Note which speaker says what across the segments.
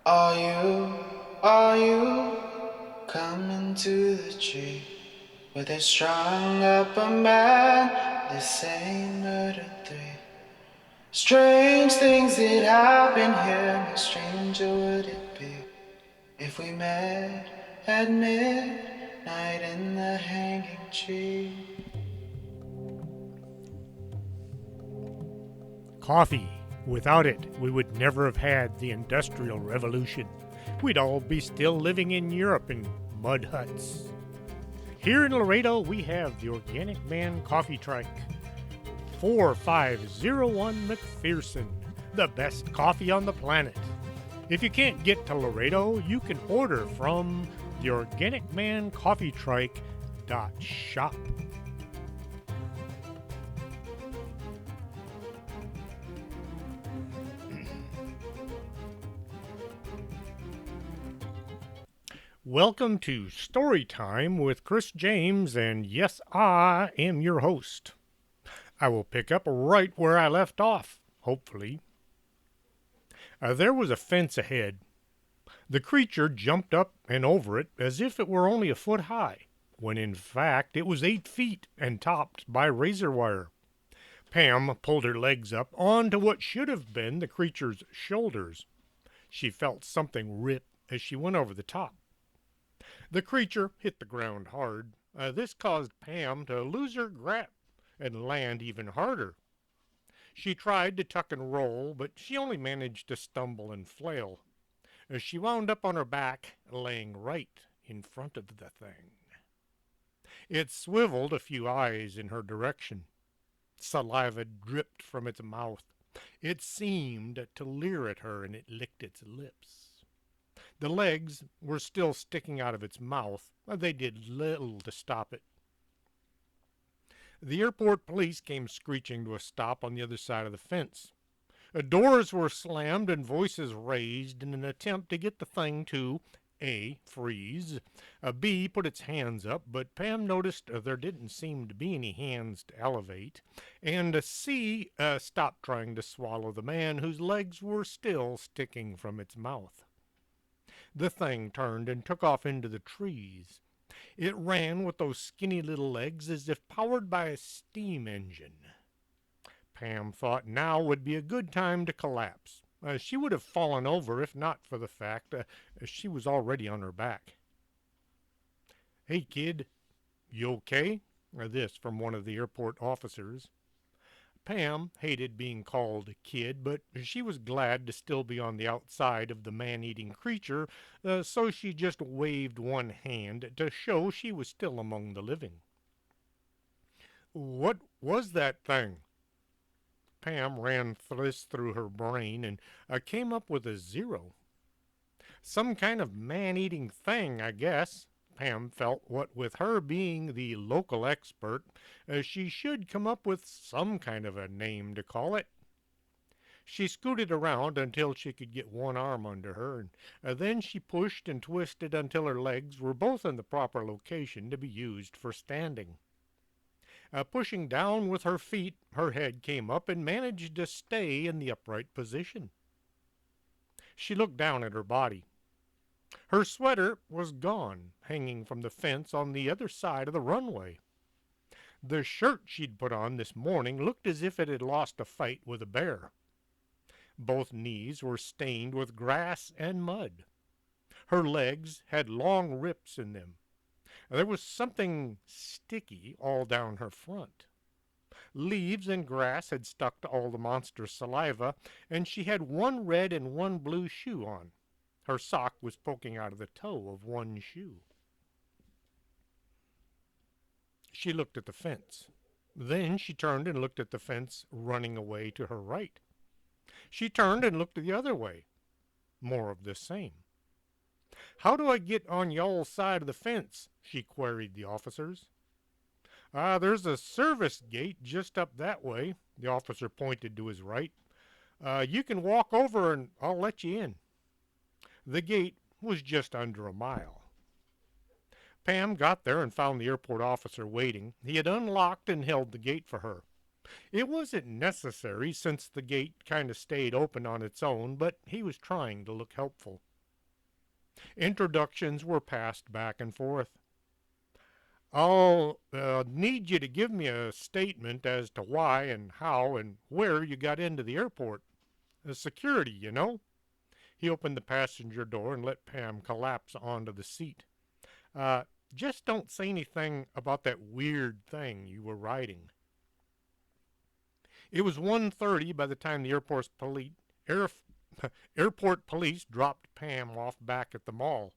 Speaker 1: Are you coming to the tree where they strung up a man? They say murder three. Strange things that happen here. How stranger would it be if we met at midnight in the hanging tree?
Speaker 2: Coffee. Without it, we would never have had the Industrial Revolution. We'd all be still living in Europe in mud huts. Here in Laredo, we have the Organic Man Coffee Trike. 4501 McPherson, the best coffee on the planet. If you can't get to Laredo, you can order from the Organic Man Coffee Trike .shop. Welcome to Story Time with Chris James, and yes, I am your host. I will pick up right where I left off, hopefully. There was a fence ahead. The creature jumped up and over it as if it were only a foot high, when in fact it was 8 feet and topped by razor wire. Pam pulled her legs up onto what should have been the creature's shoulders. She felt something rip as she went over the top. The creature hit the ground hard. This caused Pam to lose her grip and land even harder. She tried to tuck and roll, but she only managed to stumble and flail. She wound up on her back, laying right in front of the thing. It swiveled a few eyes in her direction. Saliva dripped from its mouth. It seemed to leer at her, and it licked its lips. The legs were still sticking out of its mouth. They did little to stop it. The airport police came screeching to a stop on the other side of the fence. Doors were slammed and voices raised in an attempt to get the thing to A. freeze, B. put its hands up, but Pam noticed there didn't seem to be any hands to elevate, and C. Stopped trying to swallow the man whose legs were still sticking from its mouth. The thing turned and took off into the trees. It ran with those skinny little legs as if powered by a steam engine. Pam thought now would be a good time to collapse. She would have fallen over if not for the fact she was already on her back. "Hey, kid, you okay?" This from one of the airport officers. Pam hated being called a kid, but she was glad to still be on the outside of the man-eating creature, so she just waved one hand to show she was still among the living. "What was that thing?" Pam ran this through her brain and came up with a 0. "Some kind of man-eating thing, I guess." Pam felt what with her being the local expert, she should come up with some kind of a name to call it. She scooted around until she could get one arm under her, and then she pushed and twisted until her legs were both in the proper location to be used for standing. Pushing down with her feet, her head came up and managed to stay in the upright position. She looked down at her body. Her sweater was gone, hanging from the fence on the other side of the runway. The shirt she'd put on this morning looked as if it had lost a fight with a bear. Both knees were stained with grass and mud. Her legs had long rips in them. There was something sticky all down her front. Leaves and grass had stuck to all the monster's saliva, and she had one red and one blue shoe on. Her sock was poking out of the toe of one shoe. She looked at the fence. Then she turned and looked at the fence running away to her right. She turned and looked the other way. More of the same. "How do I get on y'all's side of the fence?" she queried the officers. There's a service gate just up that way." The officer pointed to his right. "You can walk over and I'll let you in." The gate was just under a mile. Pam got there and found the airport officer waiting. He had unlocked and held the gate for her. It wasn't necessary since the gate kind of stayed open on its own, but he was trying to look helpful. Introductions were passed back and forth. I'll need you to give me a statement as to why and how and where you got into the airport. Security, you know. He opened the passenger door and let Pam collapse onto the seat. Uh, just don't say anything about that weird thing you were riding. It was 1:30 by the time the air, airport police dropped Pam off back at the mall.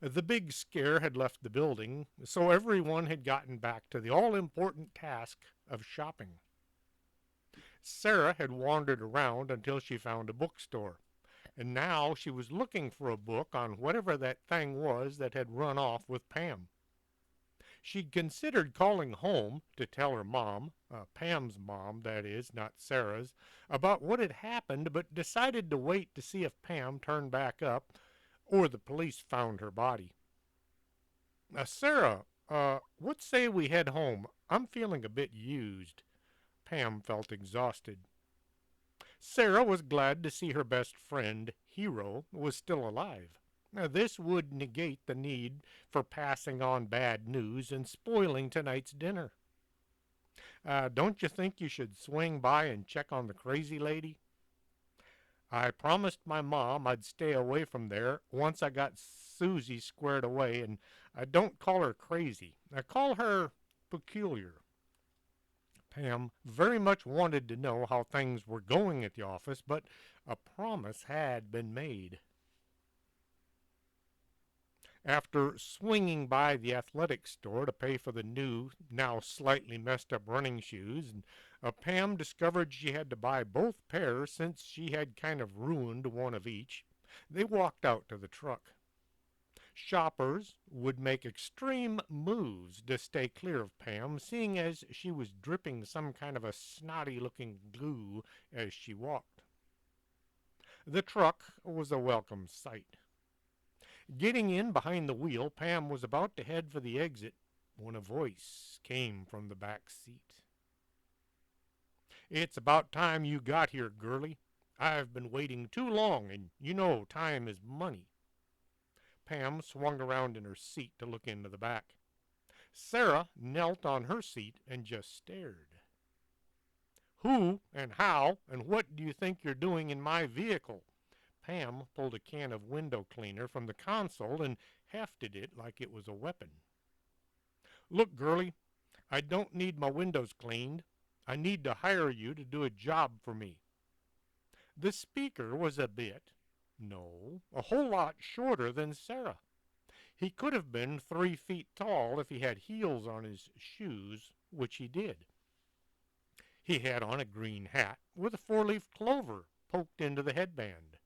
Speaker 2: The big scare had left the building, so everyone had gotten back to the all important task of shopping. Sara had wandered around until she found a bookstore, and now she was looking for a book on whatever that thing was that had run off with Pam. She'd considered calling home to tell her mom, Pam's mom, that is, not Sarah's, about what had happened, but decided to wait to see if Pam turned back up or the police found her body. Sarah, what say we head home? I'm feeling a bit used. Pam felt exhausted. Sara was glad to see her best friend, Hero, was still alive. This would negate the need for passing on bad news and spoiling tonight's dinner. Don't you think you should swing by and check on the crazy lady? I promised my mom I'd stay away from there once I got Susie squared away, and I don't call her crazy. I call her peculiar. Pam very much wanted to know how things were going at the office, but a promise had been made. After swinging by the athletic store to pay for the new, now slightly messed up running shoes, and Pam discovered she had to buy both pairs since she had kind of ruined one of each, they walked out to the truck. Shoppers would make extreme moves to stay clear of Pam, seeing as she was dripping some kind of a snotty looking glue as she walked. The truck was a welcome sight. Getting in behind the wheel, Pam was about to head for the exit when a voice came from the back seat. It's about time you got here, girlie. I've been waiting too long, and you know time is money. Pam swung around in her seat to look into the back. Sara knelt on her seat and just stared. Who and how and what do you think you're doing in my vehicle? Pam pulled a can of window cleaner from the console and hefted it like it was a weapon. Look, girlie, I don't need my windows cleaned. I need to hire you to do a job for me. The speaker was a bit, no, a whole lot shorter than Sara. He could have been 3 feet tall if he had heels on his shoes, which he did. He had on a green hat with a four-leaf clover poked into the headband.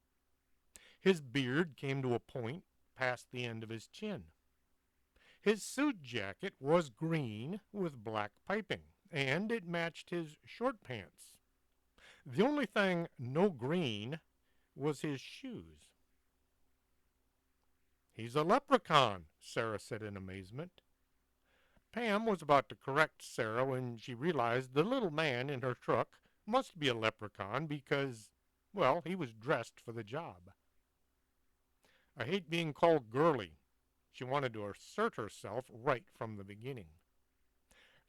Speaker 2: His beard came to a point past the end of his chin. His suit jacket was green with black piping, and it matched his short pants. The only thing no green was his shoes. He's a leprechaun, Sara said in amazement. Pam was about to correct Sara when she realized the little man in her truck must be a leprechaun because, well, he was dressed for the job. I hate being called girly. She wanted to assert herself right from the beginning.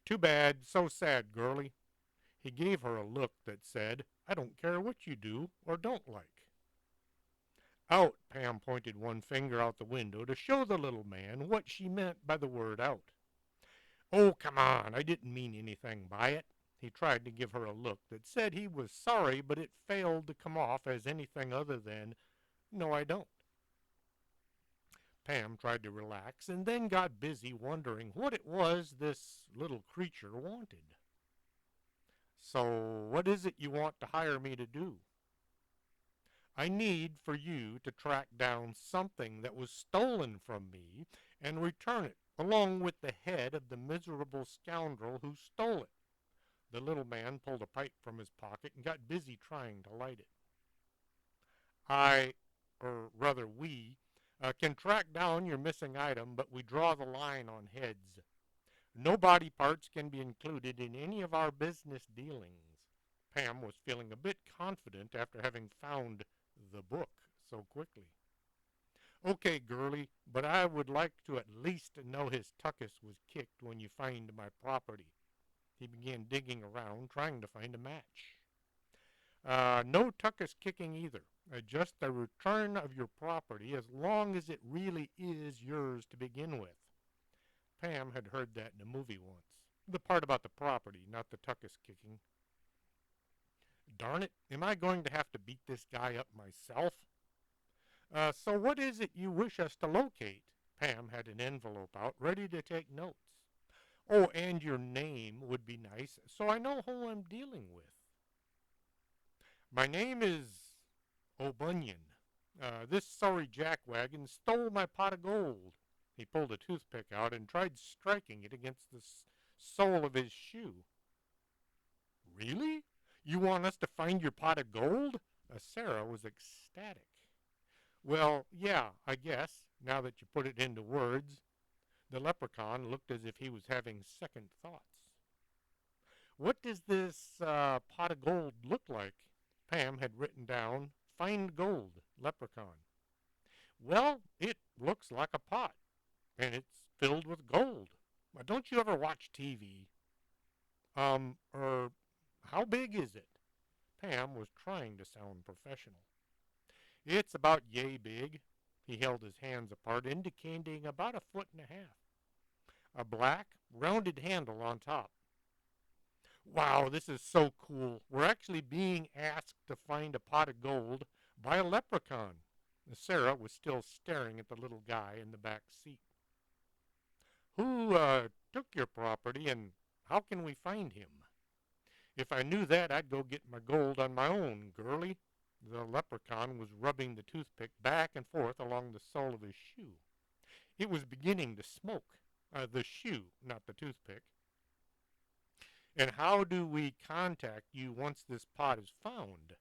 Speaker 2: Too bad, so sad, girly. He gave her a look that said, I don't care what you do or don't like. Out, Pam pointed one finger out the window to show the little man what she meant by the word out. Oh, come on, I didn't mean anything by it. He tried to give her a look that said he was sorry, but it failed to come off as anything other than, no, I don't. Pam tried to relax and then got busy wondering what it was this little creature wanted. So, what is it you want to hire me to do? I need for you to track down something that was stolen from me and return it, along with the head of the miserable scoundrel who stole it. The little man pulled a pipe from his pocket and got busy trying to light it. Or rather we, can track down your missing item, but we draw the line on heads. No body parts can be included in any of our business dealings. Pam was feeling a bit confident after having found the book so quickly. Okay, girlie, but I would like to at least know his tuchus was kicked when you find my property. He began digging around, trying to find a match. No tuchus kicking either. Just the return of your property as long as it really is yours to begin with. Pam had heard that in a movie once. The part about the property, not the tuchus kicking. Darn it, am I going to have to beat this guy up myself? So what is it you wish us to locate? Pam had an envelope out, ready to take notes. Oh, and your name would be nice, so I know who I'm dealing with. My name is O'Bunion. This sorry jackwagon stole my pot of gold. He pulled a toothpick out and tried striking it against the sole of his shoe. Really? You want us to find your pot of gold? Sara was ecstatic. Well, yeah, I guess, now that you put it into words. The leprechaun looked as if he was having second thoughts. What does this pot of gold look like? Pam had written down, find gold, leprechaun. Well, it looks like a pot, and it's filled with gold. Don't you ever watch TV? How big is it? Pam was trying to sound professional. It's about yay big. He held his hands apart, indicating about a foot and a half. A black, rounded handle on top. Wow, this is so cool. We're actually being asked to find a pot of gold by a leprechaun. Sara was still staring at the little guy in the back seat. Who took your property and how can we find him? If I knew that, I'd go get my gold on my own, girlie. The leprechaun was rubbing the toothpick back and forth along the sole of his shoe. It was beginning to smoke. The shoe, not the toothpick. And how do we contact you once this pot is found?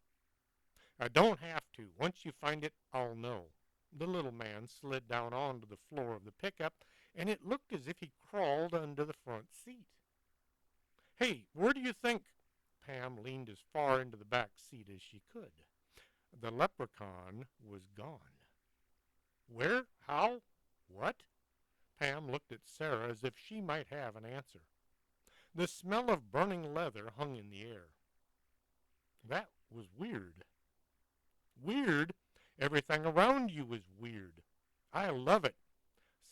Speaker 2: I don't have to. Once you find it, I'll know. The little man slid down onto the floor of the pickup, and it looked as if he crawled under the front seat. Hey, where do you think? Pam leaned as far into the back seat as she could. The leprechaun was gone. Where? How? What? Pam looked at Sara as if she might have an answer. The smell of burning leather hung in the air. That was weird. Weird? Everything around you is weird. I love it.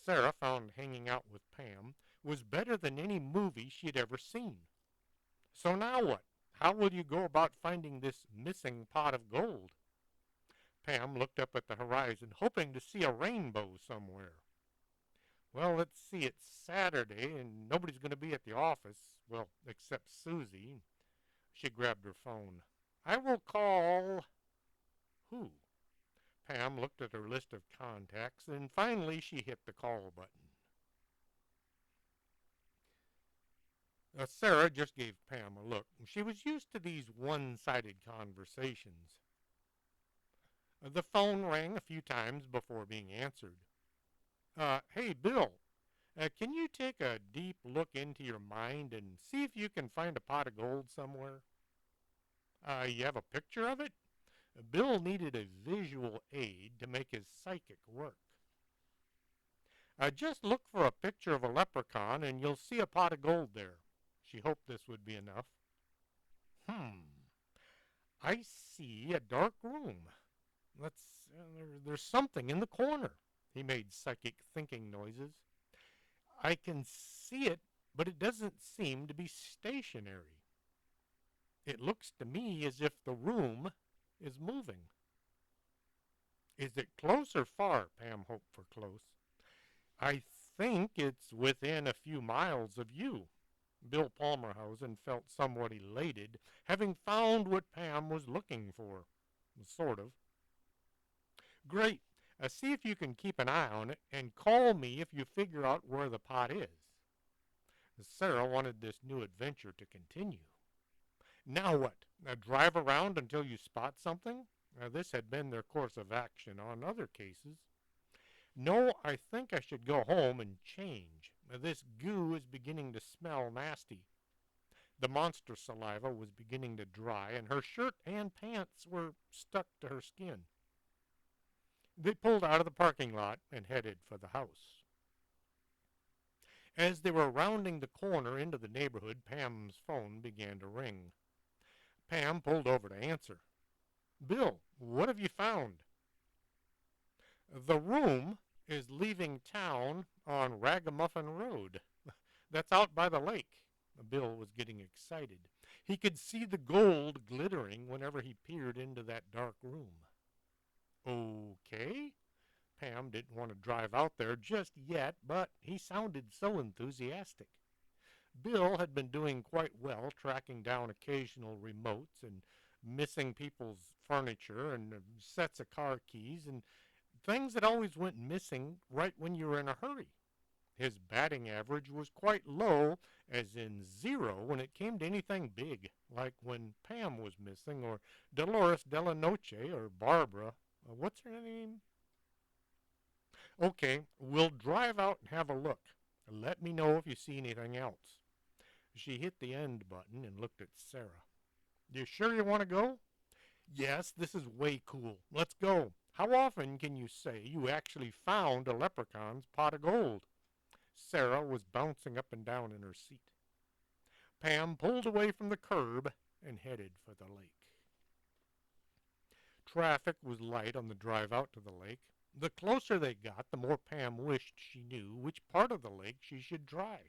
Speaker 2: Sara found hanging out with Pam was better than any movie she'd ever seen. So now what? How will you go about finding this missing pot of gold? Pam looked up at the horizon, hoping to see a rainbow somewhere. Well, let's see, it's Saturday, and nobody's going to be at the office. Well, except Susie. She grabbed her phone. I will call... Who? Pam looked at her list of contacts, and finally she hit the call button. Sara just gave Pam a look. She was used to these one-sided conversations. The phone rang a few times before being answered. Hey, Bill, can you take a deep look into your mind and see if you can find a pot of gold somewhere? You have a picture of it? Bill needed a visual aid to make his psychic work. Just look for a picture of a leprechaun and you'll see a pot of gold there. She hoped this would be enough. I see a dark room. There's something in the corner. He made psychic thinking noises. I can see it, but it doesn't seem to be stationary. It looks to me as if the room is moving. Is it close or far? Pam hoped for close. I think it's within a few miles of you. Bill Palmerhausen felt somewhat elated, having found what Pam was looking for. Sort of. Great. See if you can keep an eye on it, and call me if you figure out where the pot is. Sara wanted this new adventure to continue. Now what? Drive around until you spot something? This had been their course of action on other cases. No, I think I should go home and change. This goo is beginning to smell nasty. The monster saliva was beginning to dry, and her shirt and pants were stuck to her skin. They pulled out of the parking lot and headed for the house. As they were rounding the corner into the neighborhood, Pam's phone began to ring. Pam pulled over to answer. Bill, what have you found? The room is leaving town on Ragamuffin Road. That's out by the lake. Bill was getting excited. He could see the gold glittering whenever he peered into that dark room. Okay. Pam didn't want to drive out there just yet, but he sounded so enthusiastic. Bill had been doing quite well tracking down occasional remotes and missing people's furniture and sets of car keys and things that always went missing right when you were in a hurry. His batting average was quite low, as in zero, when it came to anything big, like when Pam was missing, or Dolores Delanoche, or Barbara. What's her name? Okay, we'll drive out and have a look. Let me know if you see anything else. She hit the end button and looked at Sara. You sure you want to go? Yes, this is way cool. Let's go. How often can you say you actually found a leprechaun's pot of gold? Sara was bouncing up and down in her seat. Pam pulled away from the curb and headed for the lake. Traffic was light on the drive out to the lake. The closer they got, the more Pam wished she knew which part of the lake she should try.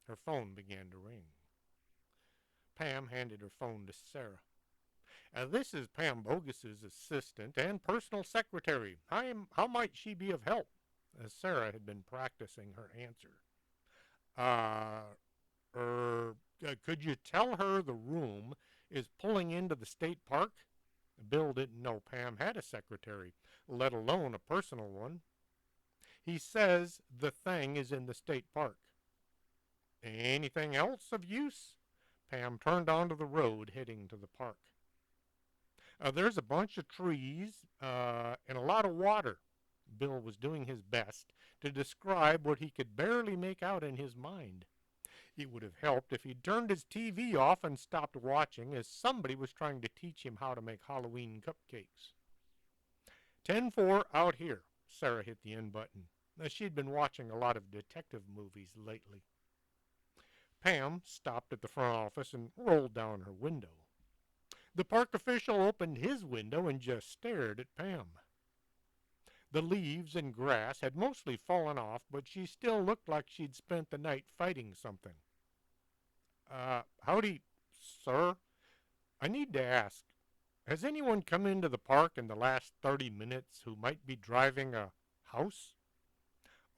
Speaker 2: Her phone began to ring. Pam handed her phone to Sara. This is Pam Bogus's assistant and personal secretary. How might she be of help? Sara had been practicing her answer. Uh, could you tell her the room is pulling into the state park? Bill didn't know Pam had a secretary, let alone a personal one. He says the thing is in the state park. Anything else of use? Pam turned onto the road heading to the park. There's a bunch of trees and a lot of water. Bill was doing his best to describe what he could barely make out in his mind. It would have helped if he'd turned his TV off and stopped watching, as somebody was trying to teach him how to make Halloween cupcakes. 10-4 out here. Sara hit the end button. She'd been watching a lot of detective movies lately. Pam stopped at the front office and rolled down her window. The park official opened his window and just stared at Pam. The leaves and grass had mostly fallen off, but she still looked like she'd spent the night fighting something. Howdy, sir. I need to ask, has anyone come into the park in the last 30 minutes who might be driving a house?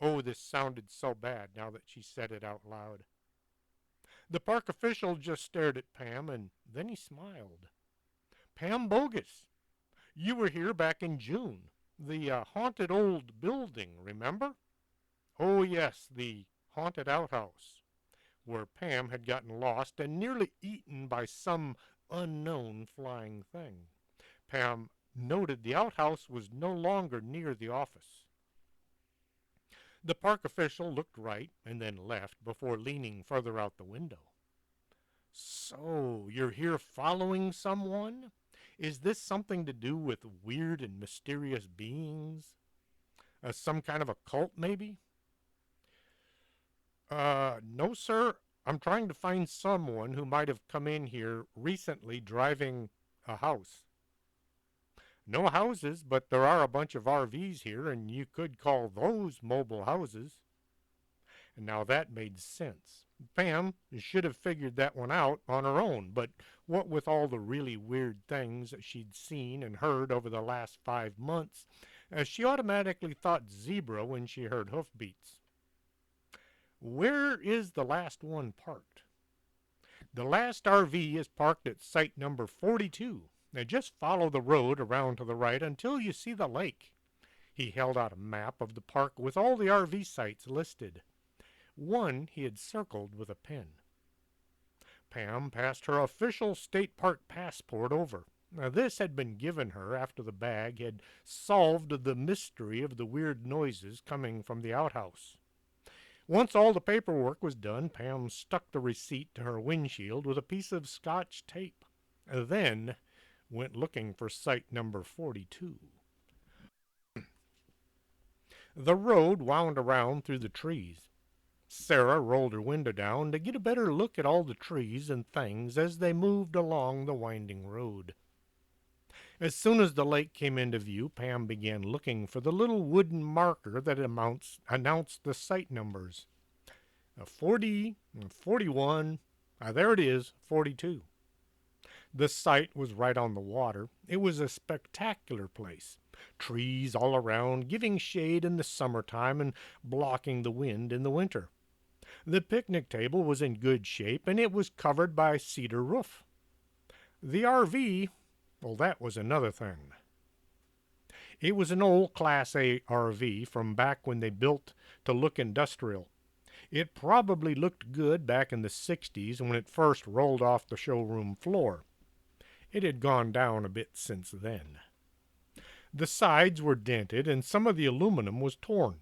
Speaker 2: Oh, this sounded so bad now that she said it out loud. The park official just stared at Pam, and then he smiled. Pam Bogus, you were here back in June. The haunted old building, remember? Oh, yes, the haunted outhouse, where Pam had gotten lost and nearly eaten by some unknown flying thing. Pam noted the outhouse was no longer near the office. The park official looked right and then left before leaning further out the window. So, you're here following someone? Is this something to do with weird and mysterious beings? Some kind of a cult, maybe? No, sir. I'm trying to find someone who might have come in here recently driving a house. No houses, but there are a bunch of RVs here, and you could call those mobile houses. And now that made sense. Pam should have figured that one out on her own, but what with all the really weird things that she'd seen and heard over the last 5 months, she automatically thought zebra when she heard hoofbeats. Where is the last one parked? The last RV is parked at site number 42. Now just follow the road around to the right until you see the lake. He held out a map of the park with all the RV sites listed. One he had circled with a pen. Pam passed her official state park passport over. Now, this had been given her after the bag had solved the mystery of the weird noises coming from the outhouse. Once all the paperwork was done, Pam stuck the receipt to her windshield with a piece of Scotch tape, then went looking for site number 42. The road wound around through the trees. Sara rolled her window down to get a better look at all the trees and things as they moved along the winding road. As soon as the lake came into view, Pam began looking for the little wooden marker that announced the site numbers. 40, 41, there it is, 42. The site was right on the water. It was a spectacular place. Trees all around, giving shade in the summertime and blocking the wind in the winter. The picnic table was in good shape, and it was covered by a cedar roof. The RV, well, that was another thing. It was an old Class A RV from back when they built to look industrial. It probably looked good back in the 60s when it first rolled off the showroom floor. It had gone down a bit since then. The sides were dented and some of the aluminum was torn.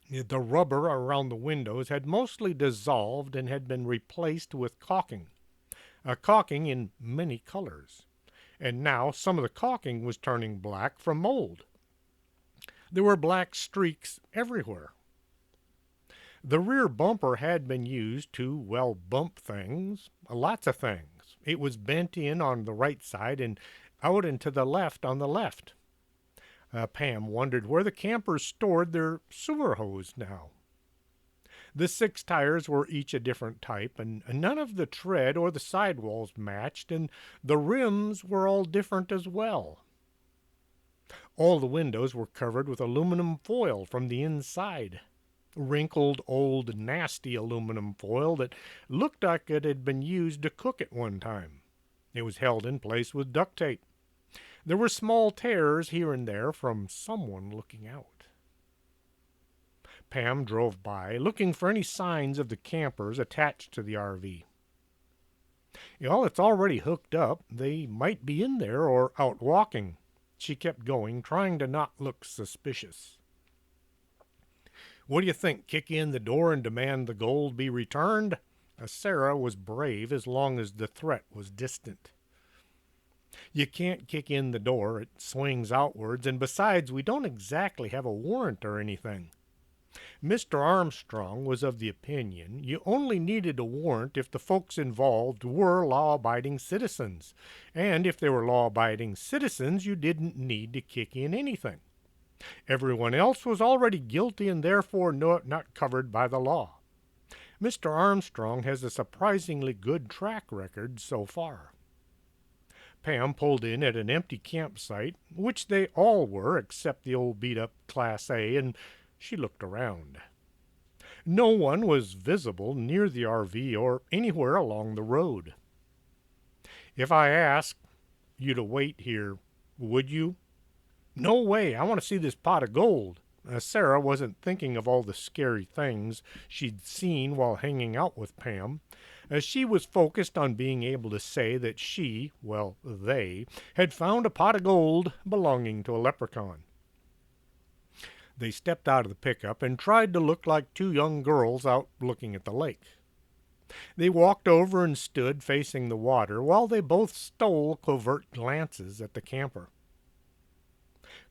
Speaker 2: The rubber around the windows had mostly dissolved and had been replaced with caulking, a caulking in many colors. And now some of the caulking was turning black from mold. There were black streaks everywhere. The rear bumper had been used to, well, bump things, lots of things. It was bent in on the right side and out and to the left on the left. Pam wondered where the campers stored their sewer hose now. The 6 tires were each a different type, and none of the tread or the sidewalls matched, and the rims were all different as well. All the windows were covered with aluminum foil from the inside. Wrinkled, old, nasty aluminum foil that looked like it had been used to cook at one time. It was held in place with duct tape. There were small tears here and there from someone looking out. Pam drove by, looking for any signs of the campers attached to the RV. Well, it's already hooked up. They might be in there or out walking. She kept going, trying to not look suspicious. What do you think? Kick in the door and demand the gold be returned? Sara was brave as long as the threat was distant. You can't kick in the door. It swings outwards, and besides, we don't exactly have a warrant or anything. Mr. Armstrong was of the opinion you only needed a warrant if the folks involved were law-abiding citizens, and if they were law-abiding citizens, you didn't need to kick in anything. Everyone else was already guilty and therefore not covered by the law. Mr. Armstrong has a surprisingly good track record so far. Pam pulled in at an empty campsite, which they all were except the old beat-up Class A, and she looked around. No one was visible near the RV or anywhere along the road. If I asked you to wait here, would you? No way, I want to see this pot of gold. Sara wasn't thinking of all the scary things she'd seen while hanging out with Pam. She was focused on being able to say that she, well, they, had found a pot of gold belonging to a leprechaun. They stepped out of the pickup and tried to look like 2 young girls out looking at the lake. They walked over and stood facing the water while they both stole covert glances at the camper.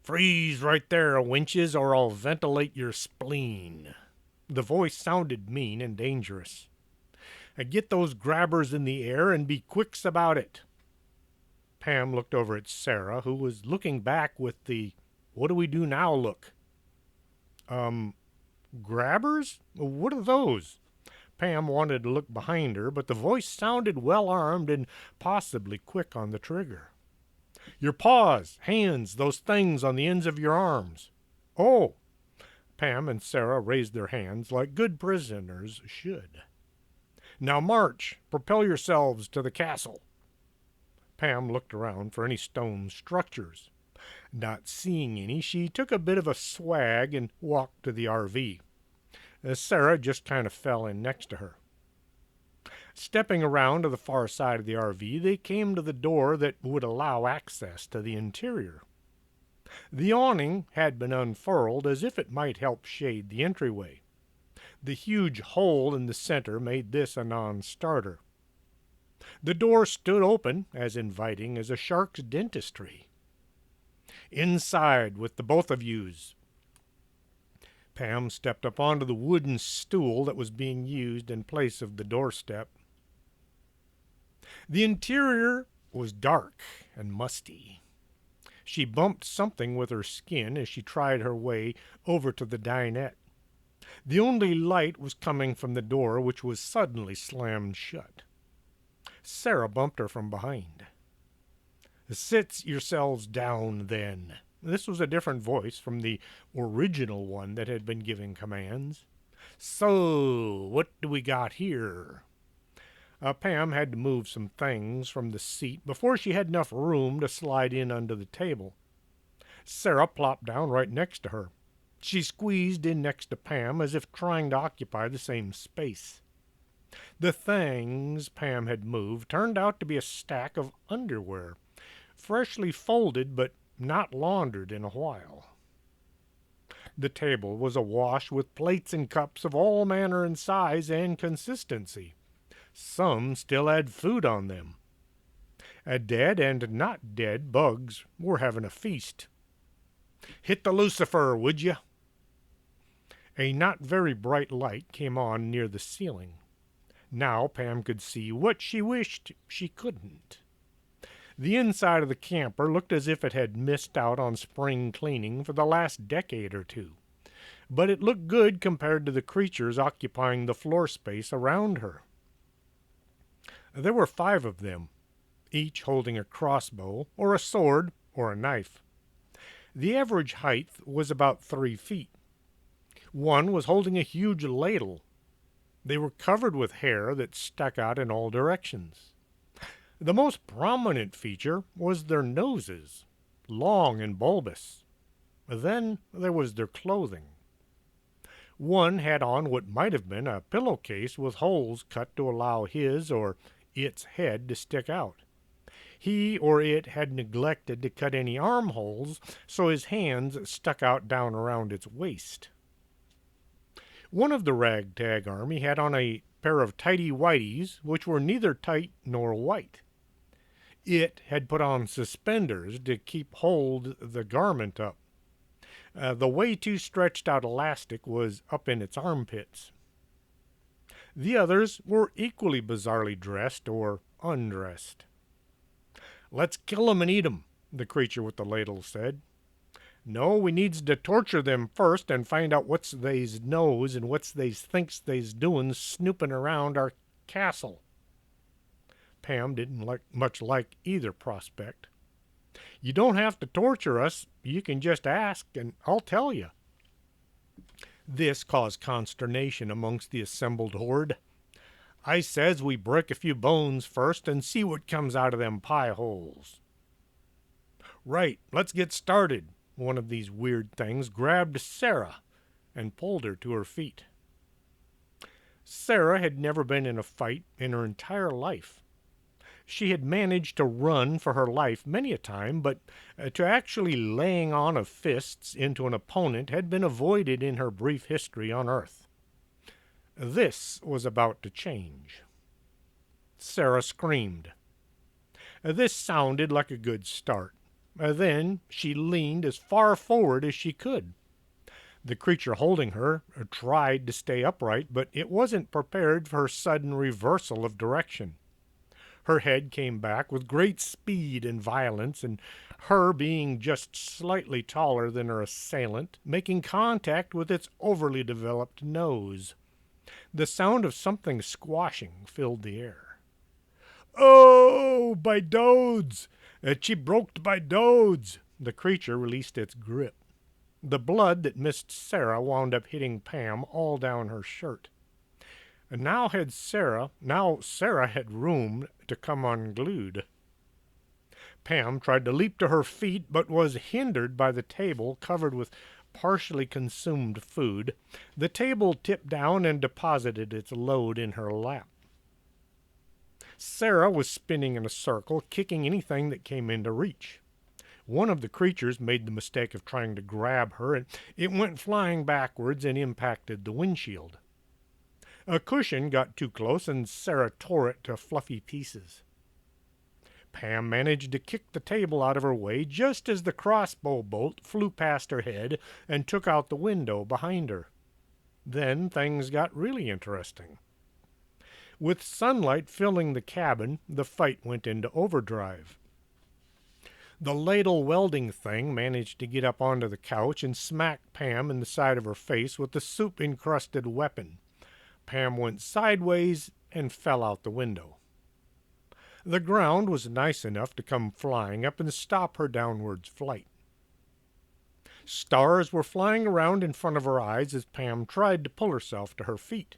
Speaker 2: Freeze right there, wenches, or I'll ventilate your spleen. The voice sounded mean and dangerous. Get those grabbers in the air and be quicks about it. Pam looked over at Sara, who was looking back with the what do we do now look. Grabbers? What are those? Pam wanted to look behind her, but the voice sounded well-armed and possibly quick on the trigger. Your paws, hands, those things on the ends of your arms. Oh! Pam and Sara raised their hands like good prisoners should. Now march, propel yourselves to the castle. Pam looked around for any stone structures. Not seeing any, she took a bit of a swag and walked to the RV. Sara just kind of fell in next to her. Stepping around to the far side of the RV, they came to the door that would allow access to the interior. The awning had been unfurled as if it might help shade the entryway. The huge hole in the center made this a non-starter. The door stood open, as inviting as a shark's dentistry. Inside with the both of yous. Pam stepped up onto the wooden stool that was being used in place of the doorstep. The interior was dark and musty. She bumped something with her skin as she tried her way over to the dinette. The only light was coming from the door, which was suddenly slammed shut. Sara bumped her from behind. "Sit yourselves down, then." This was a different voice from the original one that had been giving commands. "So, what do we got here?" Pam had to move some things from the seat before she had enough room to slide in under the table. Sara plopped down right next to her. She squeezed in next to Pam as if trying to occupy the same space. The things Pam had moved turned out to be a stack of underwear, freshly folded but not laundered in a while. The table was awash with plates and cups of all manner and size and consistency. Some still had food on them. Dead and not dead bugs were having a feast. "Hit the lucifer, would you?" A not very bright light came on near the ceiling. Now Pam could see what she wished she couldn't. The inside of the camper looked as if it had missed out on spring cleaning for the last decade or two, but it looked good compared to the creatures occupying the floor space around her. There were 5 of them, each holding a crossbow or a sword or a knife. The average height was about 3 feet. One was holding a huge ladle. They were covered with hair that stuck out in all directions. The most prominent feature was their noses, long and bulbous. Then there was their clothing. One had on what might have been a pillowcase with holes cut to allow his or its head to stick out. He or it had neglected to cut any armholes, so his hands stuck out down around its waist. One of the ragtag army had on a pair of tighty-whities, which were neither tight nor white. It had put on suspenders to keep hold the garment up. The way too stretched out elastic was up in its armpits. The others were equally bizarrely dressed or undressed. "Let's kill 'em and eat 'em," the creature with the ladle said. "No, we needs to torture them first and find out what's they's knows and what's they's thinks they's doing snooping around our castle." Pam didn't much like either prospect. "You don't have to torture us. You can just ask, and I'll tell you." This caused consternation amongst the assembled horde. "I says we break a few bones first and see what comes out of them pie holes." "Right, let's get started." One of these weird things grabbed Sara and pulled her to her feet. Sara had never been in a fight in her entire life. She had managed to run for her life many a time, but to actually laying on of fists into an opponent had been avoided in her brief history on Earth. This was about to change. Sara screamed. This sounded like a good start. Then she leaned as far forward as she could. The creature holding her tried to stay upright, but it wasn't prepared for her sudden reversal of direction. Her head came back with great speed and violence, and her being just slightly taller than her assailant, making contact with its overly developed nose. The sound of something squashing filled the air. "Oh, by dodes! She broked by dodes!" The creature released its grip. The blood that missed Sara wound up hitting Pam all down her shirt. And now Sara had room to come unglued. Pam tried to leap to her feet, but was hindered by the table covered with partially consumed food. The table tipped down and deposited its load in her lap. Sara was spinning in a circle, kicking anything that came into reach. One of the creatures made the mistake of trying to grab her, and it went flying backwards and impacted the windshield. A cushion got too close, and Sara tore it to fluffy pieces. Pam managed to kick the table out of her way just as the crossbow bolt flew past her head and took out the window behind her. Then things got really interesting. With sunlight filling the cabin, the fight went into overdrive. The ladle welding thing managed to get up onto the couch and smack Pam in the side of her face with the soup encrusted weapon. Pam went sideways and fell out the window. The ground was nice enough to come flying up and stop her downwards flight. Stars were flying around in front of her eyes as Pam tried to pull herself to her feet.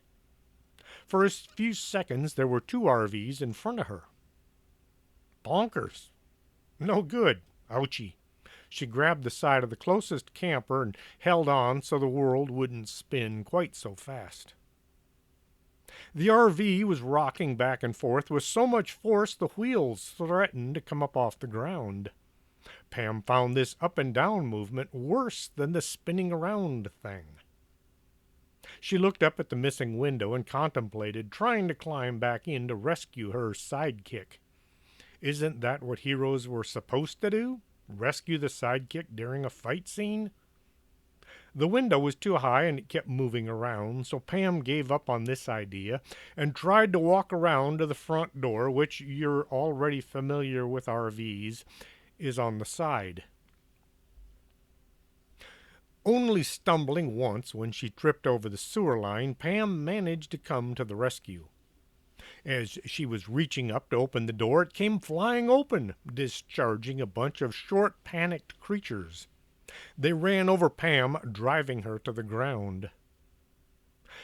Speaker 2: For a few seconds there were two RVs in front of her. Bonkers. No good. Ouchie. She grabbed the side of the closest camper and held on so the world wouldn't spin quite so fast. The RV was rocking back and forth with so much force the wheels threatened to come up off the ground. Pam found this up and down movement worse than the spinning around thing. She looked up at the missing window and contemplated trying to climb back in to rescue her sidekick. Isn't that what heroes were supposed to do? Rescue the sidekick during a fight scene? The window was too high and it kept moving around, so Pam gave up on this idea and tried to walk around to the front door, which you're already familiar with RVs, is on the side. Only stumbling once when she tripped over the sewer line, Pam managed to come to the rescue. As she was reaching up to open the door, it came flying open, discharging a bunch of short, panicked creatures. They ran over Pam, driving her to the ground.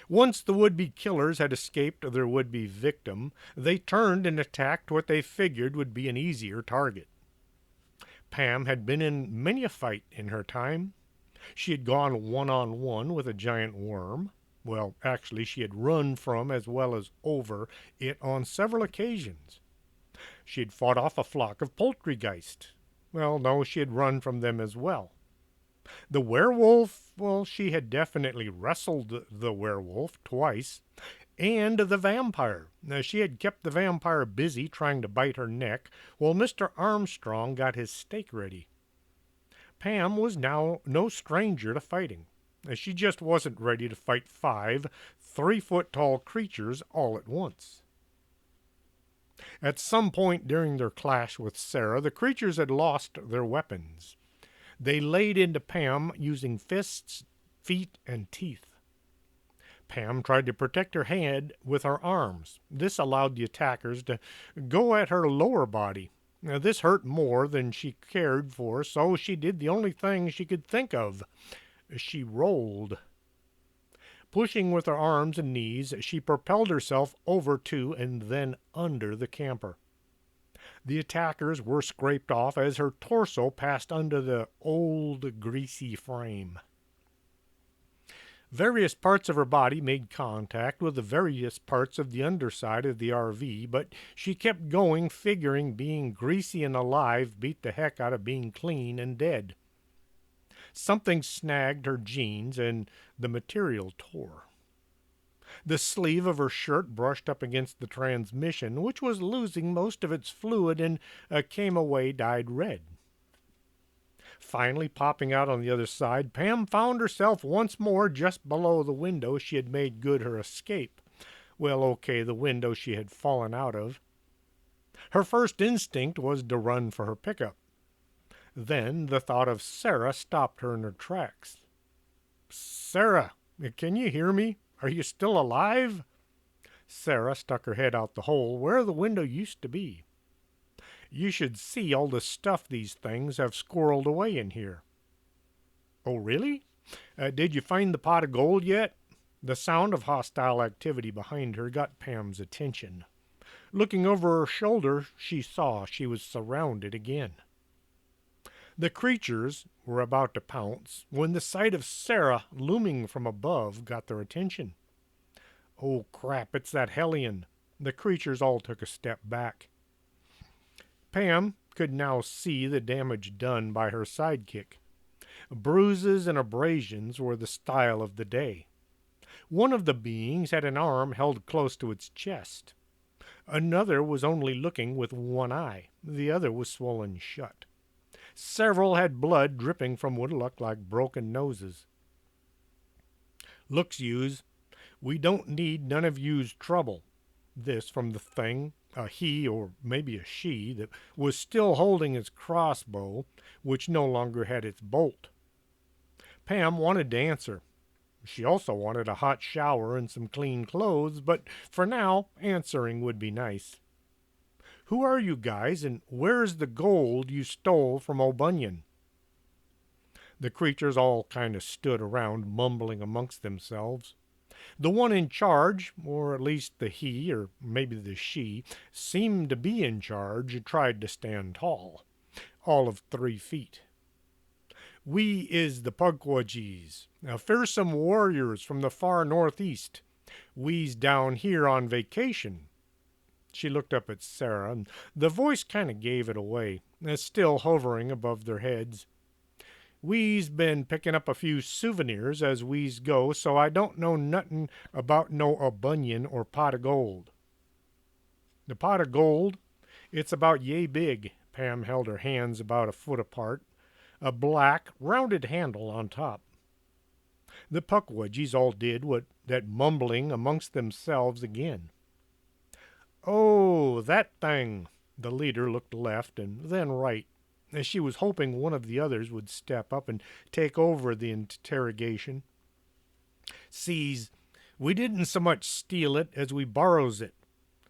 Speaker 2: Once the would-be killers had escaped their would-be victim, they turned and attacked what they figured would be an easier target. Pam had been in many a fight in her time. She had gone one-on-one with a giant worm. Well, actually, she had run from as well as over it on several occasions. She had fought off a flock of poultrygeist. Well, no, she had run from them as well. The werewolf, well, she had definitely wrestled the werewolf twice. And the vampire. Now, she had kept the vampire busy trying to bite her neck while Mr. Armstrong got his steak ready. Pam was now no stranger to fighting. She just wasn't ready to fight 5 3-foot-tall creatures all at once. At some point during their clash with Sara, the creatures had lost their weapons. They laid into Pam using fists, feet, and teeth. Pam tried to protect her head with her arms. This allowed the attackers to go at her lower body. Now, this hurt more than she cared for, so she did the only thing she could think of. She rolled. Pushing with her arms and knees, she propelled herself over to and then under the camper. The attackers were scraped off as her torso passed under the old, greasy frame. Various parts of her body made contact with the various parts of the underside of the RV, but she kept going, figuring being greasy and alive beat the heck out of being clean and dead. Something snagged her jeans, and the material tore. The sleeve of her shirt brushed up against the transmission, which was losing most of its fluid and came away dyed red. Finally popping out on the other side, Pam found herself once more just below the window she had made good her escape. Well, okay, the window she had fallen out of. Her first instinct was to run for her pickup. Then the thought of Sara stopped her in her tracks. "Sara, can you hear me? Are you still alive?" Sara stuck her head out the hole where the window used to be. "You should see all the stuff these things have squirreled away in here." "Oh, really? Did you find the pot of gold yet?" The sound of hostile activity behind her got Pam's attention. Looking over her shoulder, she saw she was surrounded again. The creatures were about to pounce when the sight of Sara looming from above got their attention. "Oh, crap, it's that hellion." The creatures all took a step back. Pam could now see the damage done by her sidekick. Bruises and abrasions were the style of the day. One of the beings had an arm held close to its chest. Another was only looking with one eye. The other was swollen shut. Several had blood dripping from what looked like broken noses. "Looks yous, we don't need none of you's trouble." This from the thing, a he or maybe a she, that was still holding its crossbow, which no longer had its bolt. Pam wanted to answer. She also wanted a hot shower and some clean clothes, but for now, answering would be nice. "Who are you guys, and where's the gold you stole from O'Bunion?" The creatures all kind of stood around, mumbling amongst themselves. The one in charge, or at least the he, or maybe the she, seemed to be in charge, tried to stand tall, all of 3 feet. "We is the Pugwajees, fearsome warriors from the far northeast. We's down here on vacation." She looked up at Sara, and the voice kind of gave it away, still hovering above their heads. "We's been picking up a few souvenirs as we's go, so I don't know nothin' about no O'Bunion or pot of gold." "The pot of gold? It's about yay big." Pam held her hands about a foot apart, a black, rounded handle on top. The Pukwudgies all did what that mumbling amongst themselves again. "Oh, that thing." The leader looked left and then right, as she was hoping one of the others would step up and take over the interrogation. "Sees, we didn't so much steal it as we borrows it,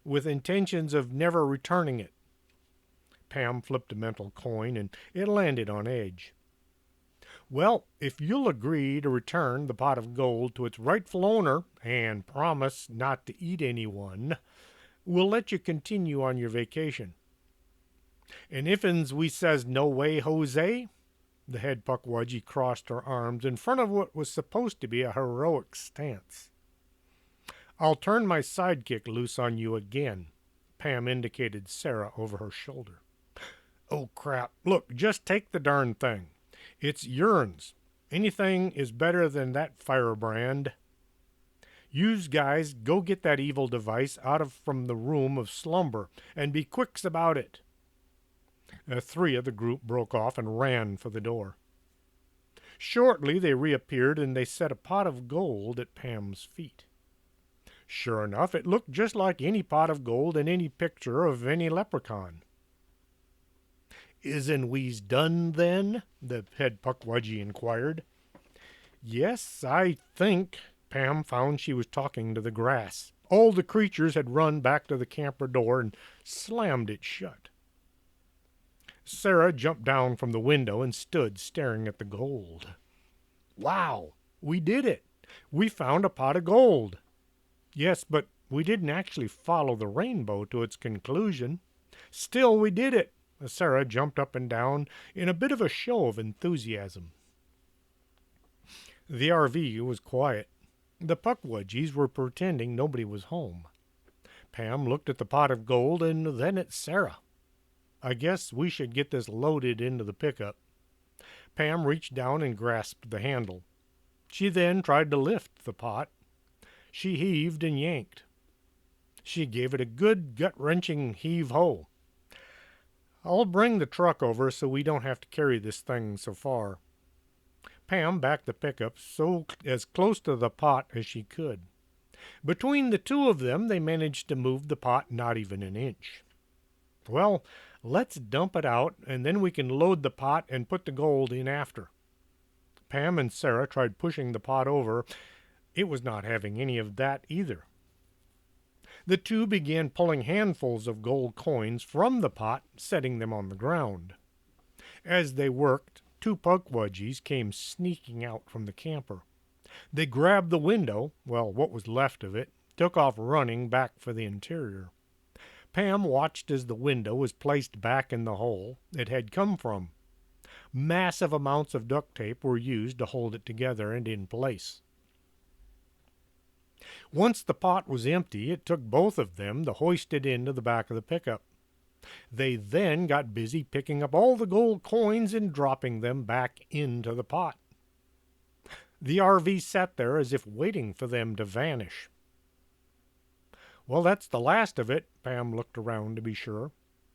Speaker 2: with intentions of never returning it." Pam flipped a mental coin, and it landed on Edge. "Well, if you'll agree to return the pot of gold to its rightful owner and promise not to eat anyone, we'll let you continue on your vacation." "And if'ns we says no way, Jose?" The head Pukwudgie crossed her arms in front of what was supposed to be a heroic stance. "I'll turn my sidekick loose on you again." Pam indicated Sara over her shoulder. "Oh, crap. Look, just take the darn thing. It's yourns. Anything is better than that firebrand. Yous guys go get that evil device out of from the room of slumber, and be quicks about it." 3 of the group broke off and ran for the door. Shortly they reappeared, and they set a pot of gold at Pam's feet. Sure enough, it looked just like any pot of gold in any picture of any leprechaun. "Isn't we's done, then?" the head Pukwudgie inquired. "Yes, I think." Pam found she was talking to the grass. All the creatures had run back to the camper door and slammed it shut. Sara jumped down from the window and stood staring at the gold. "Wow, we did it! We found a pot of gold." "Yes, but we didn't actually follow the rainbow to its conclusion." "Still, we did it." Sara jumped up and down in a bit of a show of enthusiasm. The RV was quiet. The Pukwudgies were pretending nobody was home. Pam looked at the pot of gold and then at Sara. "I guess we should get this loaded into the pickup." Pam reached down and grasped the handle. She then tried to lift the pot. She heaved and yanked. She gave it a good gut-wrenching heave-ho. "I'll bring the truck over so we don't have to carry this thing so far." Pam backed the pickup as close to the pot as she could. Between the 2 of them, they managed to move the pot not even an inch. "Well, let's dump it out, and then we can load the pot and put the gold in after." Pam and Sara tried pushing the pot over. It was not having any of that either. The 2 began pulling handfuls of gold coins from the pot, setting them on the ground. As they worked, 2 Pukwudgies came sneaking out from the camper. They grabbed the window, well, what was left of it, took off running back for the interior. Pam watched as the window was placed back in the hole it had come from. Massive amounts of duct tape were used to hold it together and in place. Once the pot was empty, it took both of them to hoist it into the back of the pickup. They then got busy picking up all the gold coins and dropping them back into the pot. The RV sat there as if waiting for them to vanish. Well, that's the last of it. Pam looked around to be sure.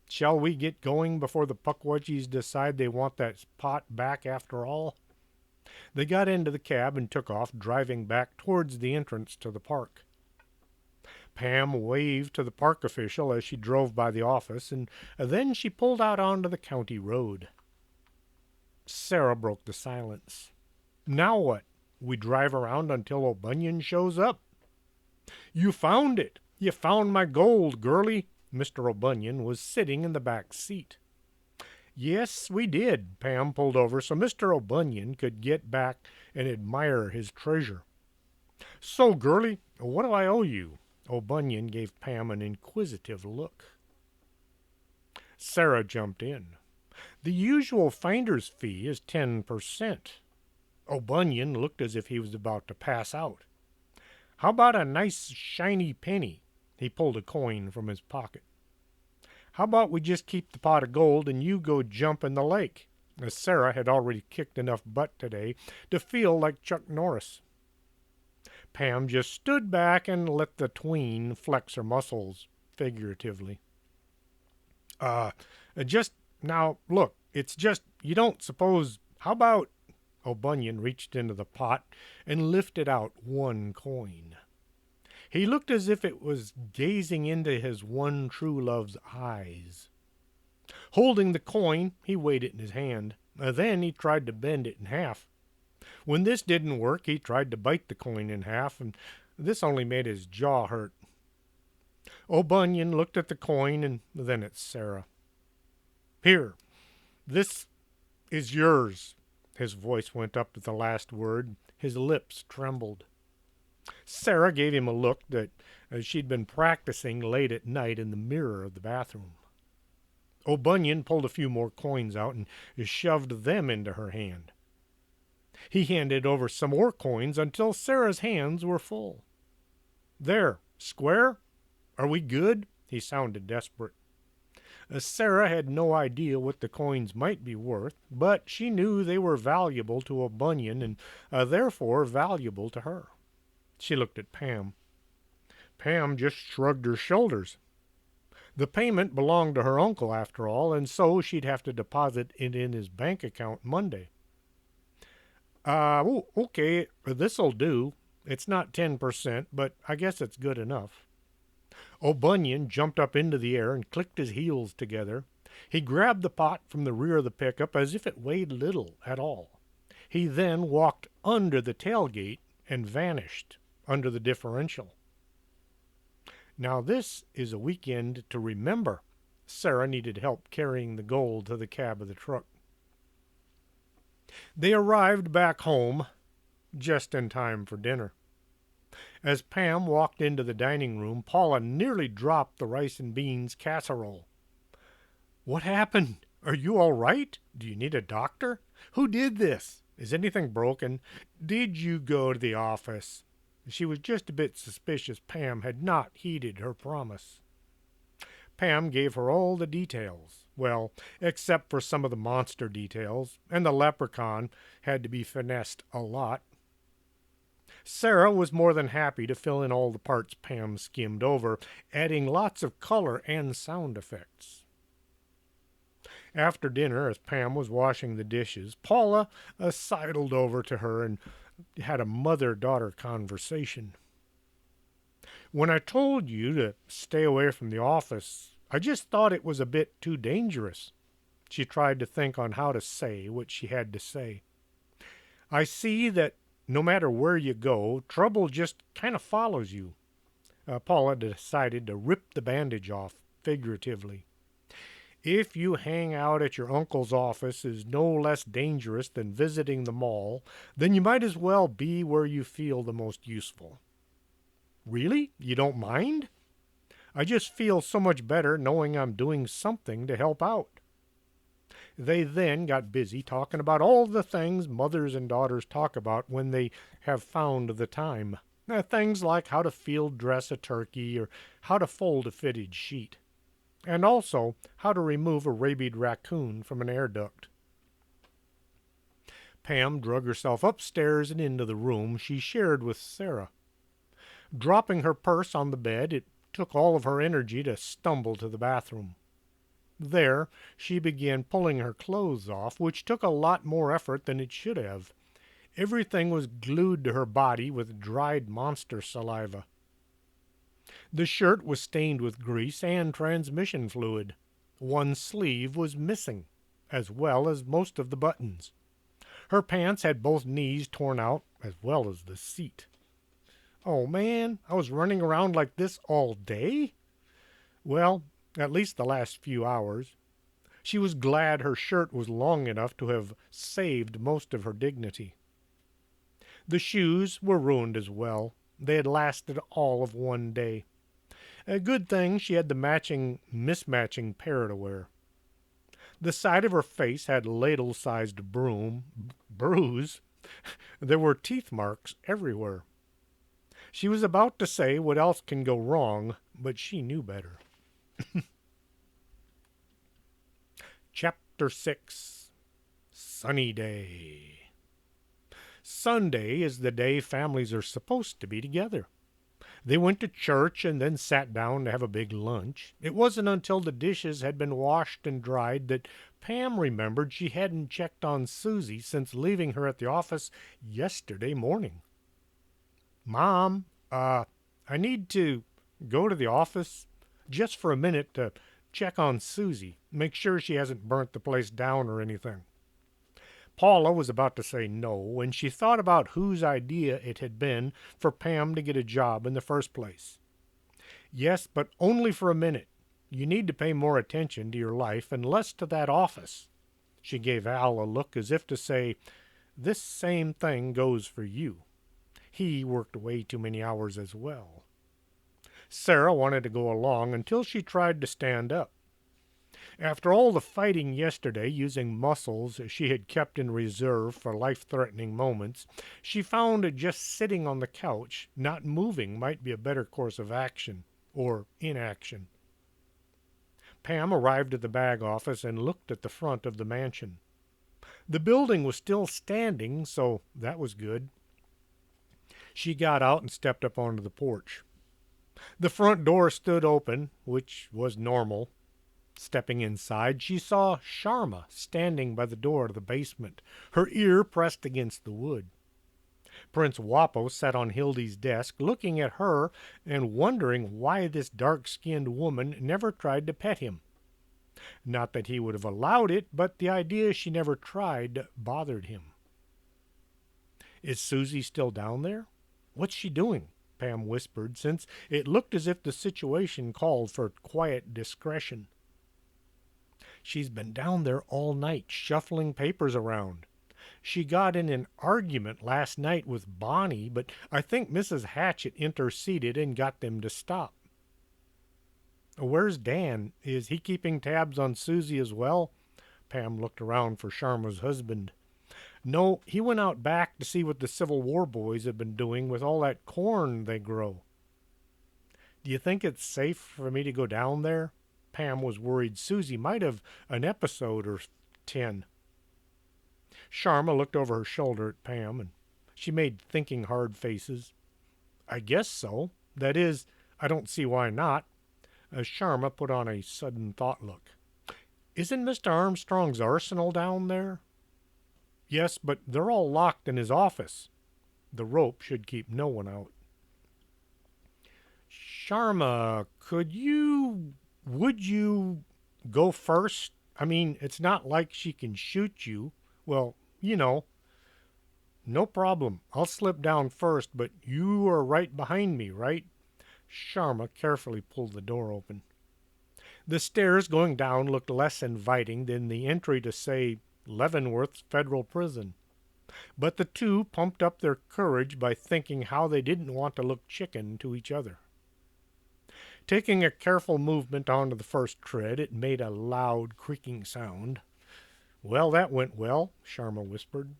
Speaker 2: Shall we get going before the Puckwudgies decide they want that pot back after all? They got into the cab and took off, driving back towards the entrance to the park. Pam waved to the park official as she drove by the office, and then she pulled out onto the county road. Sara broke the silence. Now what? We drive around until O'Bunion shows up. You found it. You found my gold, girlie. Mr. O'Bunion was sitting in the back seat. Yes, we did. Pam pulled over so Mr. O'Bunion could get back and admire his treasure. So, girlie, what do I owe you? O'Bunion gave Pam an inquisitive look. Sara jumped in. The usual finder's fee is 10%. O'Bunion looked as if he was about to pass out. How about a nice shiny penny? He pulled a coin from his pocket. How about we just keep the pot of gold and you go jump in the lake? As Sara had already kicked enough butt today to feel like Chuck Norris. Pam just stood back and let the tween flex her muscles, figuratively. Just now, look, it's just, you don't suppose, how about... O'Bunion reached into the pot and lifted out one coin. He looked as if it was gazing into his one true love's eyes. Holding the coin, he weighed it in his hand. Then he tried to bend it in half. When this didn't work, he tried to bite the coin in half, and this only made his jaw hurt. O'Bunion looked at the coin and then at Sara. Here, this is yours. His voice went up at the last word. His lips trembled. Sara gave him a look that she'd been practicing late at night in the mirror of the bathroom. O'Bunion pulled a few more coins out and shoved them into her hand. He handed over some more coins until Sara's hands were full. There, square? Are we good? He sounded desperate. Sara had no idea what the coins might be worth, but she knew they were valuable to O'Bunion and therefore valuable to her. She looked at Pam. Pam just shrugged her shoulders. The payment belonged to her uncle, after all, and so she'd have to deposit it in his bank account Monday. Okay, this'll do. It's not 10%, but I guess it's good enough. O'Bunion jumped up into the air and clicked his heels together. He grabbed the pot from the rear of the pickup as if it weighed little at all. He then walked under the tailgate and vanished under the differential. Now this is a weekend to remember. Sara needed help carrying the gold to the cab of the truck. They arrived back home just in time for dinner. As Pam walked into the dining room, Paula nearly dropped the rice and beans casserole. What happened? Are you all right? Do you need a doctor? Who did this? Is anything broken? Did you go to the office? She was just a bit suspicious Pam had not heeded her promise. Pam gave her all the details. Well, except for some of the monster details, and the leprechaun had to be finessed a lot. Sara was more than happy to fill in all the parts Pam skimmed over, adding lots of color and sound effects. After dinner, as Pam was washing the dishes, Paula sidled over to her and had a mother-daughter conversation. When I told you to stay away from the office, I just thought it was a bit too dangerous. She tried to think on how to say what she had to say. I see that no matter where you go, trouble just kind of follows you. Paula decided to rip the bandage off, figuratively. If you hang out at your uncle's office is no less dangerous than visiting the mall, then you might as well be where you feel the most useful. Really? You don't mind? I just feel so much better knowing I'm doing something to help out. They then got busy talking about all the things mothers and daughters talk about when they have found the time. Things like how to field dress a turkey or how to fold a fitted sheet. And also how to remove a rabied raccoon from an air duct. Pam drug herself upstairs and into the room she shared with Sara. Dropping her purse on the bed, it took all of her energy to stumble to the bathroom. There, she began pulling her clothes off, which took a lot more effort than it should have. Everything was glued to her body with dried monster saliva. The shirt was stained with grease and transmission fluid. One sleeve was missing, as well as most of the buttons. Her pants had both knees torn out, as well as the seat. Oh man, I was running around like this all day? Well, at least the last few hours. She was glad her shirt was long enough to have saved most of her dignity. The shoes were ruined as well. They had lasted all of one day. A good thing she had the mismatching pair to wear. The side of her face had ladle-sized bruise. There were teeth marks everywhere. She was about to say what else can go wrong, but she knew better. Chapter 6 Sunny Day. Sunday is the day families are supposed to be together. They went to church and then sat down to have a big lunch. It wasn't until the dishes had been washed and dried that Pam remembered she hadn't checked on Susie since leaving her at the office yesterday morning. Mom, I need to go to the office just for a minute to check on Susie, make sure she hasn't burnt the place down or anything. Paula was about to say no when she thought about whose idea it had been for Pam to get a job in the first place. Yes, but only for a minute. You need to pay more attention to your life and less to that office. She gave Al a look as if to say, this same thing goes for you. He worked way too many hours as well. Sara wanted to go along until she tried to stand up. After all the fighting yesterday using muscles she had kept in reserve for life-threatening moments, she found just sitting on the couch, not moving, might be a better course of action, or inaction. Pam arrived at the bag office and looked at the front of the mansion. The building was still standing, so that was good. She got out and stepped up onto the porch. The front door stood open, which was normal. Stepping inside, she saw Sharma standing by the door to the basement, her ear pressed against the wood. Prince Wapo sat on Hildy's desk, looking at her and wondering why this dark-skinned woman never tried to pet him. Not that he would have allowed it, but the idea she never tried bothered him. Is Susie still down there? What's she doing? Pam whispered, since it looked as if the situation called for quiet discretion. She's been down there all night, shuffling papers around. She got in an argument last night with Bonnie, but I think Mrs. Hatchett interceded and got them to stop. Where's Dan? Is he keeping tabs on Susie as well? Pam looked around for Sharma's husband. No, he went out back to see what the Civil War boys have been doing with all that corn they grow. Do you think it's safe for me to go down there? Pam was worried Susie might have an episode or 10. Sharma looked over her shoulder at Pam, and she made thinking hard faces. I guess so. That is, I don't see why not. Sharma put on a sudden thought look. Isn't Mr. Armstrong's arsenal down there? Yes, but they're all locked in his office. The rope should keep no one out. Sharma, would you go first? I mean, it's not like she can shoot you. Well, you know. No problem. I'll slip down first, but you are right behind me, right? Sharma carefully pulled the door open. The stairs going down looked less inviting than the entry to, say, Leavenworth's federal prison. But the two pumped up their courage by thinking how they didn't want to look chicken to each other. Taking a careful movement onto the first tread, it made a loud creaking sound. Well, that went well, Sharma whispered.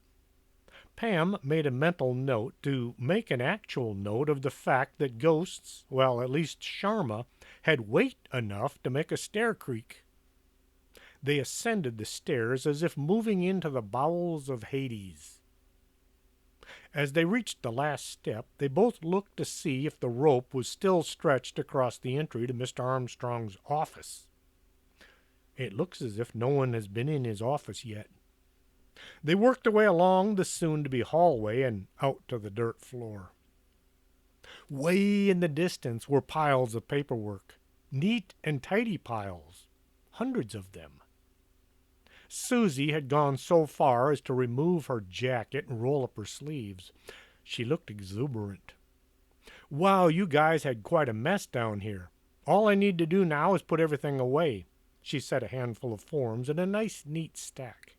Speaker 2: Pam made a mental note to make an actual note of the fact that ghosts, well, at least Sharma, had weight enough to make a stair creak. They ascended the stairs as if moving into the bowels of Hades. As they reached the last step, they both looked to see if the rope was still stretched across the entry to Mr. Armstrong's office. It looks as if no one has been in his office yet. They worked their way along the soon-to-be hallway and out to the dirt floor. Way in the distance were piles of paperwork, neat and tidy piles, hundreds of them. Susie had gone so far as to remove her jacket and roll up her sleeves. She looked exuberant. Wow, you guys had quite a mess down here. All I need to do now is put everything away. She set a handful of forms in a nice, neat stack.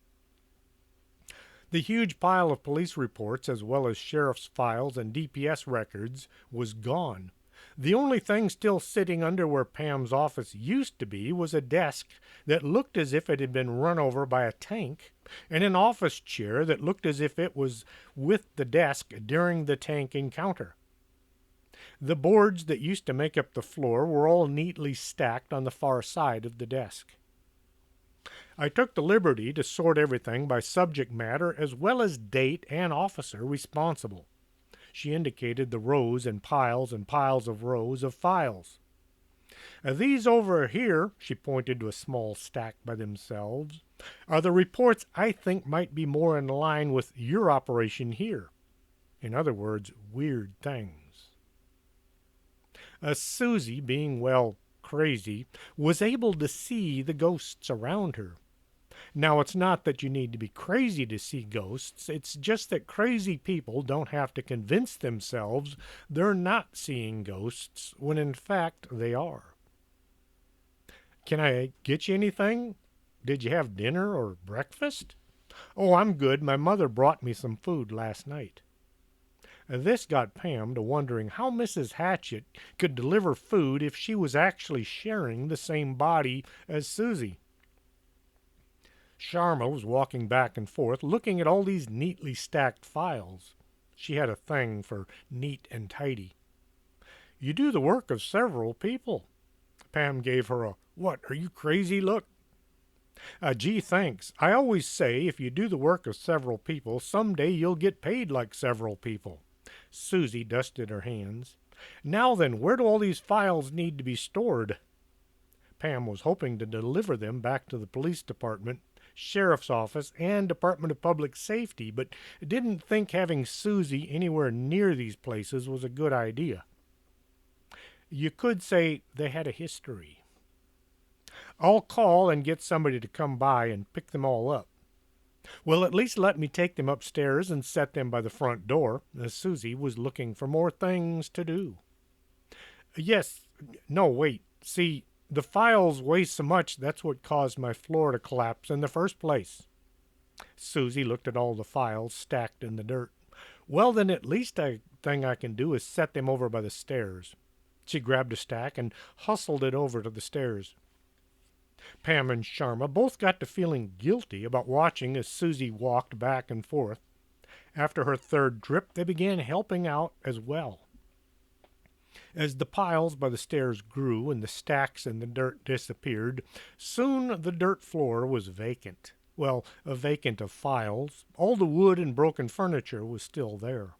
Speaker 2: The huge pile of police reports, as well as sheriff's files and DPS records, was gone. The only thing still sitting under where Pam's office used to be was a desk that looked as if it had been run over by a tank, and an office chair that looked as if it was with the desk during the tank encounter. The boards that used to make up the floor were all neatly stacked on the far side of the desk. I took the liberty to sort everything by subject matter as well as date and officer responsible. She indicated the rows and piles of rows of files. These over here, she pointed to a small stack by themselves, are the reports I think might be more in line with your operation here. In other words, weird things. Susie, being, well, crazy, was able to see the ghosts around her. Now, it's not that you need to be crazy to see ghosts. It's just that crazy people don't have to convince themselves they're not seeing ghosts when in fact they are. Can I get you anything? Did you have dinner or breakfast? Oh, I'm good. My mother brought me some food last night. This got Pam to wondering how Mrs. Hatchet could deliver food if she was actually sharing the same body as Susie. Sharma was walking back and forth, looking at all these neatly stacked files. She had a thing for neat and tidy. You do the work of several people. Pam gave her a, "What, are you crazy?" look. Gee, thanks. I always say if you do the work of several people, someday you'll get paid like several people. Susie dusted her hands. Now then, where do all these files need to be stored? Pam was hoping to deliver them back to the police department, sheriff's office, and Department of Public Safety, but didn't think having Susie anywhere near these places was a good idea. You could say they had a history. I'll call and get somebody to come by and pick them all up. Well, at least let me take them upstairs and set them by the front door, as Susie was looking for more things to do. Yes, no, wait. See, the files weigh so much that's what caused my floor to collapse in the first place. Susie looked at all the files stacked in the dirt. Well, then at least a thing I can do is set them over by the stairs. She grabbed a stack and hustled it over to the stairs. Pam and Sharma both got to feeling guilty about watching as Susie walked back and forth. After her third trip, they began helping out as well. As the piles by the stairs grew and the stacks in the dirt disappeared, soon the dirt floor was vacant. Well, vacant of files. All the wood and broken furniture was still there.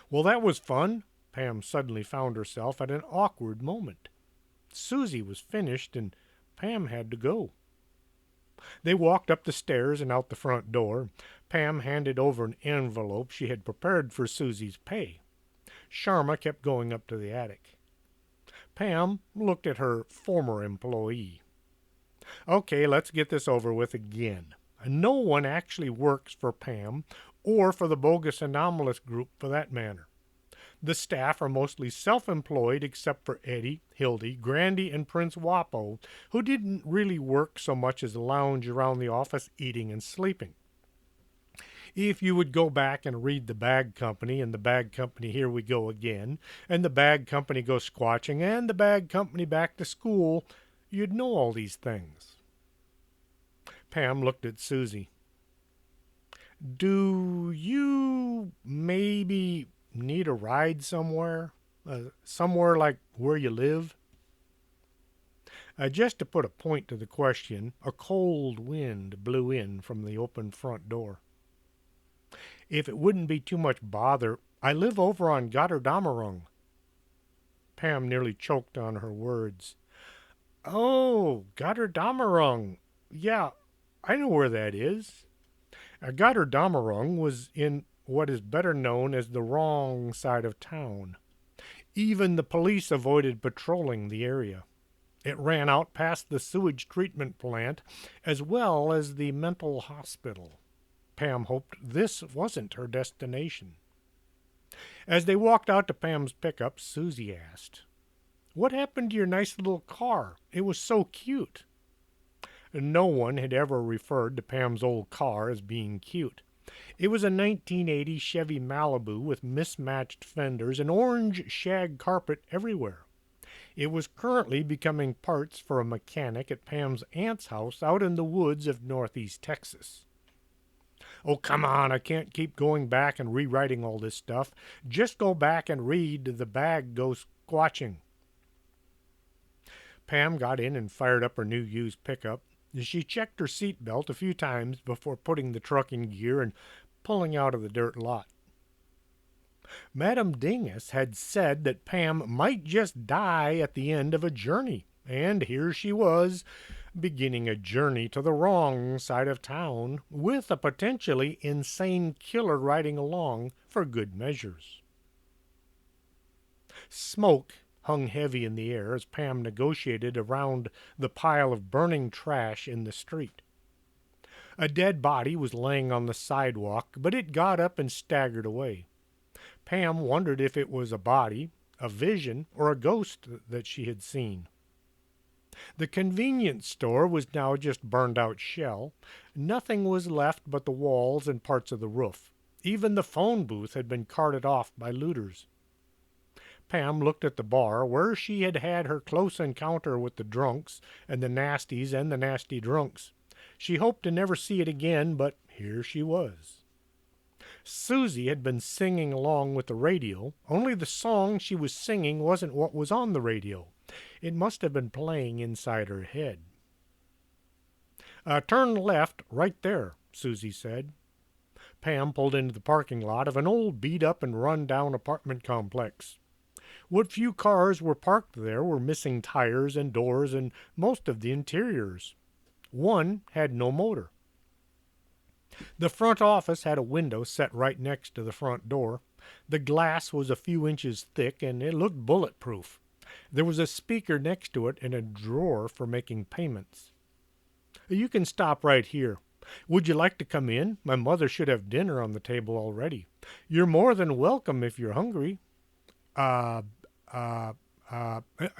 Speaker 2: Well, that was fun. Pam suddenly found herself at an awkward moment. Susie was finished and Pam had to go. They walked up the stairs and out the front door. Pam handed over an envelope she had prepared for Susie's pay. Sharma kept going up to the attic. Pam looked at her former employee. Okay, let's get this over with again. No one actually works for Pam or for the bogus anomalous group for that matter. The staff are mostly self-employed except for Eddie, Hildy, Grandy, and Prince Wapo, who didn't really work so much as lounge around the office eating and sleeping. If you would go back and read the Bag Company and the Bag Company Here We Go Again, and the Bag Company Go Squatching, and the Bag Company Back to School, you'd know all these things. Pam looked at Susie. Do you maybe need a ride somewhere? Somewhere like where you live? Just to put a point to the question, a cold wind blew in from the open front door. If it wouldn't be too much bother, I live over on Gotterdamerung. Pam nearly choked on her words. Oh, Gotterdamerung. Yeah, I know where that is. Gotterdamerung was in what is better known as the wrong side of town. Even the police avoided patrolling the area. It ran out past the sewage treatment plant as well as the mental hospital. Pam hoped this wasn't her destination. As they walked out to Pam's pickup, Susie asked, "What happened to your nice little car? It was so cute." No one had ever referred to Pam's old car as being cute. It was a 1980 Chevy Malibu with mismatched fenders and orange shag carpet everywhere. It was currently becoming parts for a mechanic at Pam's aunt's house out in the woods of northeast Texas. Oh, come on, I can't keep going back and rewriting all this stuff. Just go back and read The Bag Goes Squatching. Pam got in and fired up her new used pickup. She checked her seat belt a few times before putting the truck in gear and pulling out of the dirt lot. Madame Dingus had said that Pam might just die at the end of a journey, and here she was, beginning a journey to the wrong side of town, with a potentially insane killer riding along for good measures. Smoke hung heavy in the air as Pam negotiated around the pile of burning trash in the street. A dead body was laying on the sidewalk, but it got up and staggered away. Pam wondered if it was a body, a vision, or a ghost that she had seen. The convenience store was now just burned out shell. Nothing was left but the walls and parts of the roof. Even the phone booth had been carted off by looters. Pam looked at the bar where she had had her close encounter with the drunks and the nasties and the nasty drunks. She hoped to never see it again, but here she was. Susie had been singing along with the radio, only the song she was singing wasn't what was on the radio. It must have been playing inside her head. Turn left right there, Susie said. Pam pulled into the parking lot of an old beat-up and run-down apartment complex. What few cars were parked there were missing tires and doors and most of the interiors. One had no motor. The front office had a window set right next to the front door. The glass was a few inches thick and it looked bulletproof. There was a speaker next to it and a drawer for making payments. "You can stop right here. Would you like to come in? My mother should have dinner on the table already. You're more than welcome if you're hungry." Uh, uh,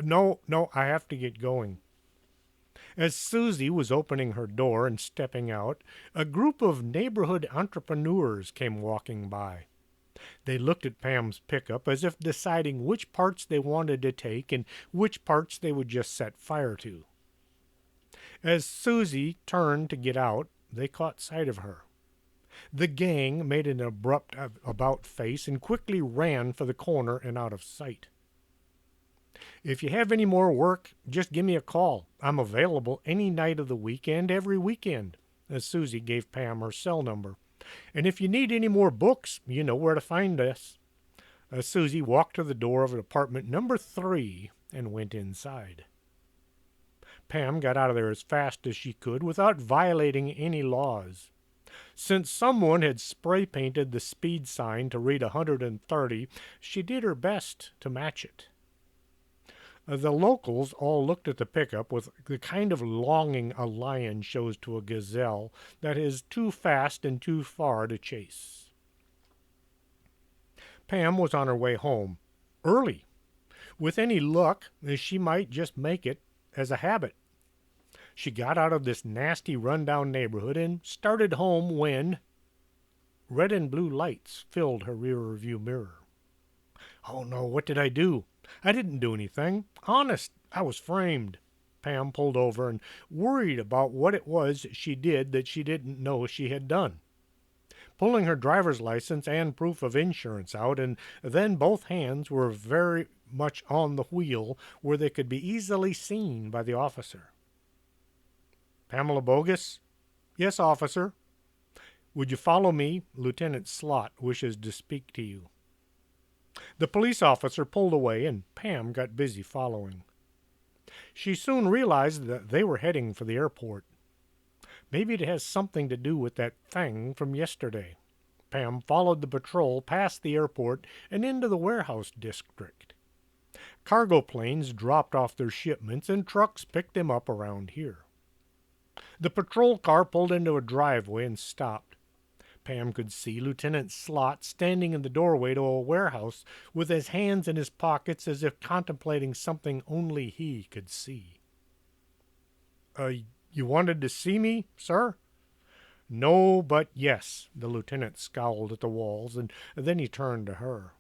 Speaker 2: no, I have to get going." As Susie was opening her door and stepping out, a group of neighborhood entrepreneurs came walking by. They looked at Pam's pickup as if deciding which parts they wanted to take and which parts they would just set fire to. As Susie turned to get out, they caught sight of her. The gang made an abrupt about face and quickly ran for the corner and out of sight. "If you have any more work, just give me a call. I'm available any night of the week and every weekend," as Susie gave Pam her cell number. "And if you need any more books, you know where to find us." Susie walked to the door of apartment number 3 and went inside. Pam got out of there as fast as she could without violating any laws. Since someone had spray painted the speed sign to read 130, she did her best to match it. The locals all looked at the pickup with the kind of longing a lion shows to a gazelle that is too fast and too far to chase. Pam was on her way home, early. With any luck, she might just make it as a habit. She got out of this nasty rundown neighborhood and started home when red and blue lights filled her rear view mirror. "Oh no, what did I do? I didn't do anything. Honest, I was framed." Pam pulled over and worried about what it was she did that she didn't know she had done. Pulling her driver's license and proof of insurance out, and then both hands were very much on the wheel where they could be easily seen by the officer. "Pamela Bogus?" "Yes, officer." Would you follow me? Lieutenant Slot wishes to speak to you. The police officer pulled away, and Pam got busy following. She soon realized that they were heading for the airport. Maybe it has something to do with that thing from yesterday. Pam followed the patrol past the airport and into the warehouse district. Cargo planes dropped off their shipments and trucks picked them up around here. The patrol car pulled into a driveway and stopped. Pam could see Lieutenant Slot standing in the doorway to a warehouse with his hands in his pockets as if contemplating something only he could see. Uh, you wanted to see me, sir? No, but yes. The lieutenant scowled at the walls, and then he turned to her.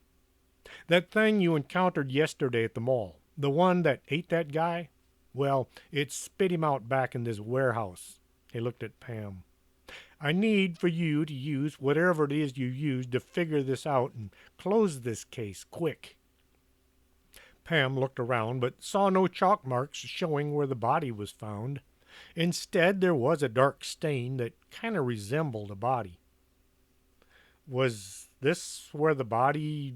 Speaker 2: That thing you encountered yesterday at the mall, the one that ate that guy? Well, it spit him out back in this warehouse. He looked at Pam. I need for you to use whatever it is you used to figure this out and close this case quick. Pam looked around but saw no chalk marks showing where the body was found. Instead, there was a dark stain that kind of resembled a body. Was this where the body...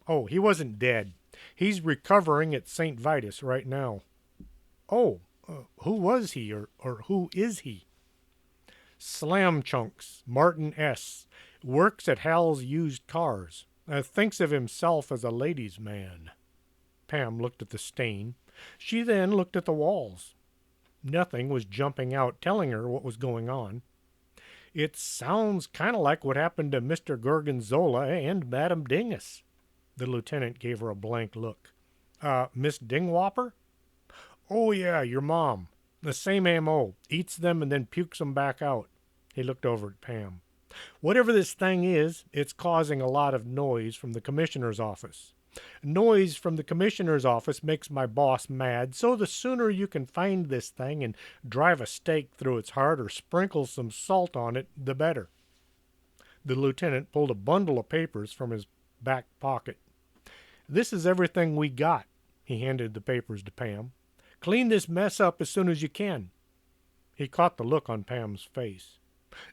Speaker 2: Oh, he wasn't dead. He's recovering at St. Vitus right now. Oh, who was he or who is he? Slam Chunks, Martin S. Works at Hal's Used Cars. Thinks of himself as a ladies' man. Pam looked at the stain. She then looked at the walls. Nothing was jumping out telling her what was going on. It sounds kind of like what happened to Mr. Gorgonzola and Madame Dingus. The lieutenant gave her a blank look. Miss Dingwhopper? Oh, yeah, your mom. The same M.O. Eats them and then pukes them back out. He looked over at Pam. Whatever this thing is, it's causing a lot of noise from the commissioner's office. Noise from the commissioner's office makes my boss mad, so the sooner you can find this thing and drive a stake through its heart or sprinkle some salt on it, the better. The lieutenant pulled a bundle of papers from his back pocket. This is everything we got. He handed the papers to Pam. Clean this mess up as soon as you can. He caught the look on Pam's face.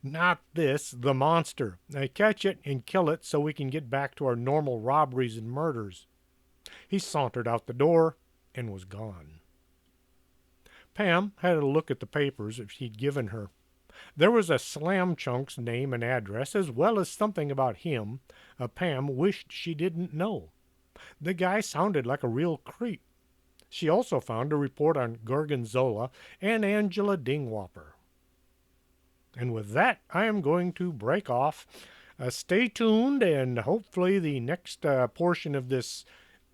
Speaker 2: Not this, the monster. Catch it and kill it so we can get back to our normal robberies and murders. He sauntered out the door and was gone. Pam had a look at the papers he'd given her. There was a Slam Chunk's name and address, as well as something about him Pam wished she didn't know. The guy sounded like a real creep. She also found a report on Gorgonzola and Angela Dingwhopper. And with that, I am going to break off. Stay tuned, and hopefully the next portion of this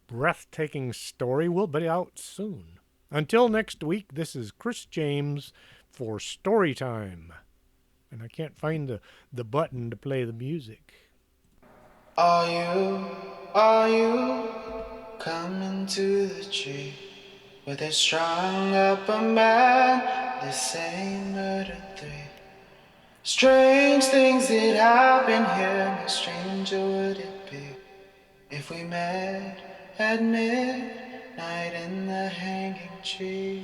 Speaker 2: breathtaking story will be out soon. Until next week, this is Chris James for Storytime. And I can't find the button to play the music.
Speaker 1: Are you coming to the tree where they strung up a man? They say murdered three. Strange things that happen here, no stranger would it be if we met at midnight in the hanging tree.